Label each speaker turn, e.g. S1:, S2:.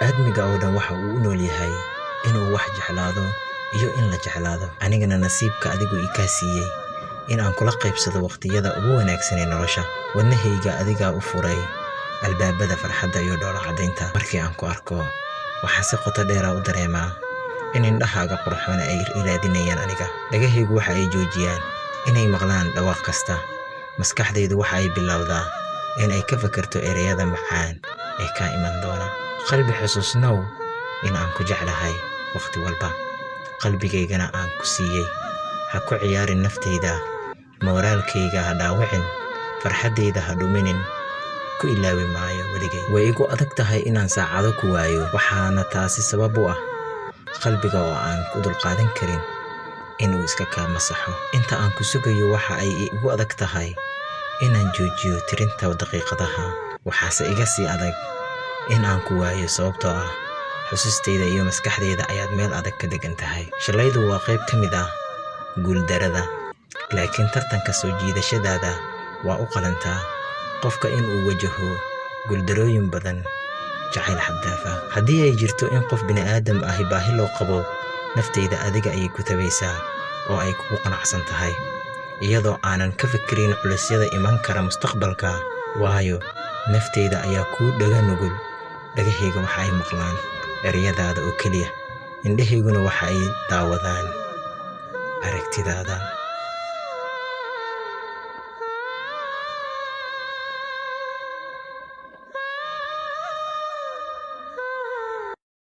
S1: aadmiga oo dhan waxa uu u nool yahay inuu wax jeclaado iyo in la jeclaado. Anigana nasiibka adigu ii ka siiyay in aan kula qaybsado waqtiyada ugu wanaagsan ee nolosha. Wadnahayga adiga u furay albaabada farxadda iyo dhoola cadaynta. Markii aan ku arko waxaan si qoto dheer u dareemaa in indhahaaga qurxoon ay iraadinayaan aniga. Dhagahaygu waxa ay joojiyaan inay maqlaan dhawaaq kasta. Maskaxdaydu waxa ay bilowdaa in ay ka fakarto ereyada macaan ee ka iman doona. Qalbi xusuusnow in aan ku jeclahay waqti walba, qalbigaygana aan ku siiyay. Ha ku ciyaarin naftayda, moraalkayga ha dhaawicin, farxaddayda ha dhuminin, ku ilaawi maayo weligay. Way igu adag tahay inaan saacado ku waayo, waxaana taasi sabab u ah qalbiga oo aan ku dulqaadan karin inuu iska kaa masaxo. Inta aan ku sugayo waxa ay igu adag tahay inaan joojiyo tirinta daqiiqadaha. Waxaase iga sii adag in aan ku waayo sababtoo ah xusustayda iyo maskaxdayda ayaad meel adag ka degan tahay. Shalaydu waa qayb ka mid ah guuldarada, laakiin tartanka soo jiidashadaada waa u qalantaa qofka inuu wajaho guuldarooyin badan jacayl xad dhaaf ah. Haddii ay jirto in qof bini'aadam ah baahi loo qabo, naftayda adiga ayay ku tabaysaa oo ay kugu qanacsan tahay, iyadoo aanan ka fikirin culaysyada iman kara mustaqbalka. Waayo naftayda ayaa kuu dhaga nugul. Dhagahayga waxa ay maqlaan ereyadaada oo keliya, indhahayguna waxa ay daawadaan aragtidaada.